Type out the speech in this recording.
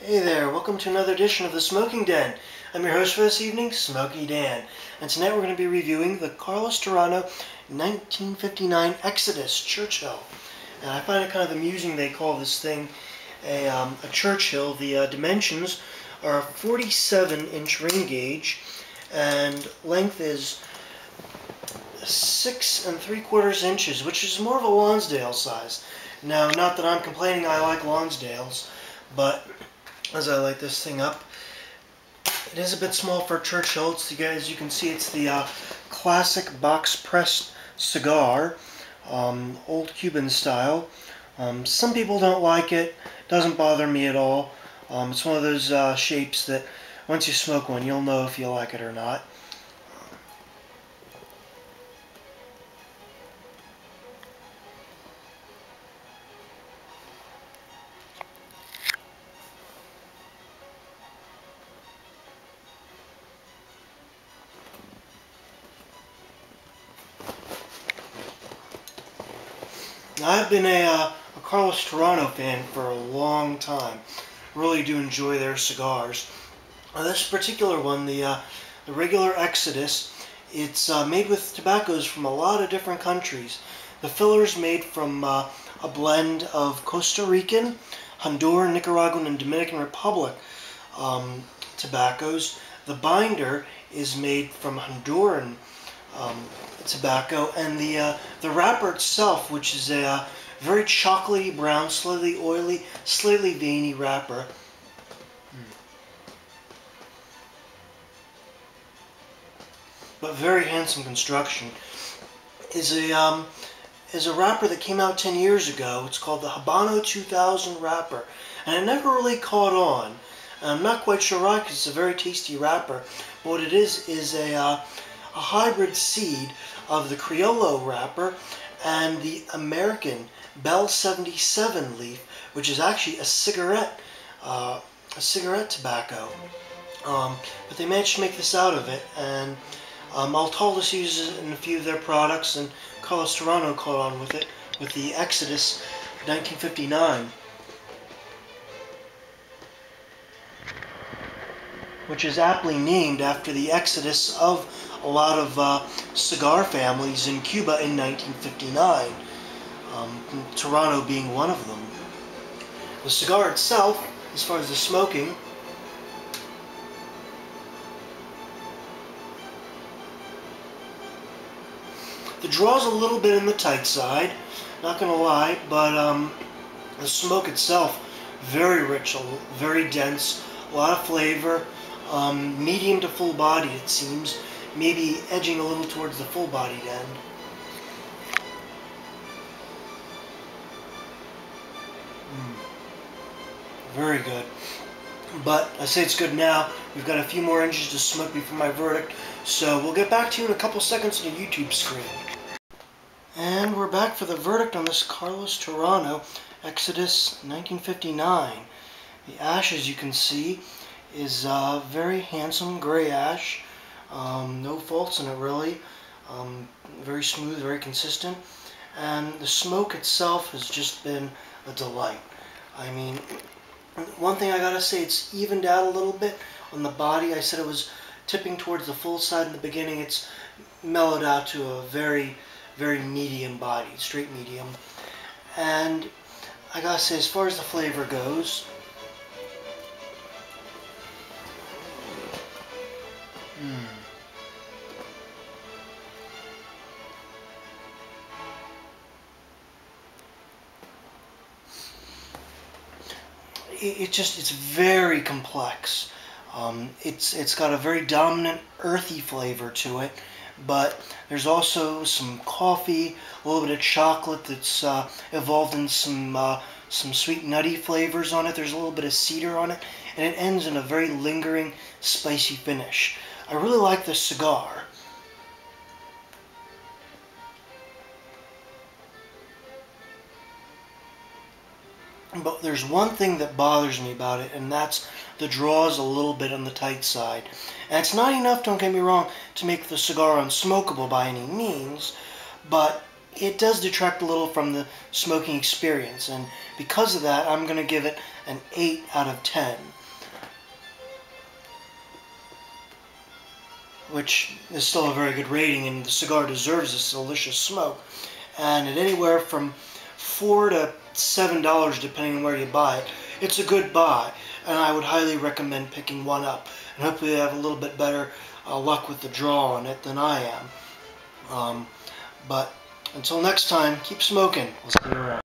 Hey there, welcome to another edition of The Smoking Den. I'm your host for this evening, Smoky Dan. And tonight we're going to be reviewing the Carlos Torano 1959 Exodus Churchill. And I find it kind of amusing they call this thing a Churchill. The dimensions are a 47-inch ring gauge, and length is 6 3/4 inches, which is more of a Lonsdale size. Now, not that I'm complaining, I like Lonsdales, but as I light this thing up, it is a bit small for Churchill. As you can see, it's the classic box-pressed cigar, old Cuban style. Some people don't like it. Doesn't bother me at all. It's one of those shapes that once you smoke one, you'll know if you like it or not. I've been a Carlos Torano fan for a long time. Really do enjoy their cigars. This particular one, the regular Exodus, it's made with tobaccos from a lot of different countries. The filler's made from a blend of Costa Rican, Honduran, Nicaraguan, and Dominican Republic tobaccos. The binder is made from Honduran tobacco, and the wrapper itself, which is a very chocolatey brown, slightly oily, slightly veiny wrapper. But very handsome construction. Is a wrapper that came out 10 years ago. It's called the Habano 2000 wrapper, and it never really caught on. I'm not quite sure why, because it's a very tasty wrapper. But what it is a hybrid seed of the Criollo wrapper and the American Bell 77 leaf, which is actually a cigarette tobacco. But they managed to make this out of it, and Altalis uses it in a few of their products, and Carlos Torano caught on with it with the Exodus 1959. Which is aptly named after the exodus of a lot of cigar families in Cuba in 1959, Torano being one of them. The cigar itself, as far as the smoking, the draw's a little bit in the tight side, not gonna lie, but the smoke itself, very rich, very dense, a lot of flavor. Medium to full body, it seems, maybe edging a little towards the full bodied end. Very good. But I say it's good now. We've got a few more inches to smoke before my verdict, so we'll get back to you in a couple seconds on the YouTube screen. And we're back for the verdict on this Carlos Torano Exodus 1959. The ash, as you can see, is very handsome gray ash. No faults in it really. Very smooth, very consistent. And the smoke itself has just been a delight. I mean, one thing I gotta say, it's evened out a little bit on the body. I said it was tipping towards the full side in the beginning. It's mellowed out to a very, very medium body, straight medium. And I gotta say, as far as the flavor goes, it's very complex. It's got a very dominant earthy flavor to it, but there's also some coffee, a little bit of chocolate that's evolved in some sweet nutty flavors on it. There's a little bit of cedar on it, and it ends in a very lingering, spicy finish. I really like this cigar. But there's one thing that bothers me about it, and that's the draw is a little bit on the tight side. And it's not enough, don't get me wrong, to make the cigar unsmokable by any means, but it does detract a little from the smoking experience. And because of that, I'm going to give it an 8 out of 10. Which is still a very good rating, and the cigar deserves this delicious smoke. And at anywhere from $4 to $7, depending on where you buy it, it's a good buy, and I would highly recommend picking one up. And hopefully they have a little bit better luck with the draw on it than I am. But until next time, keep smoking. We'll see you around.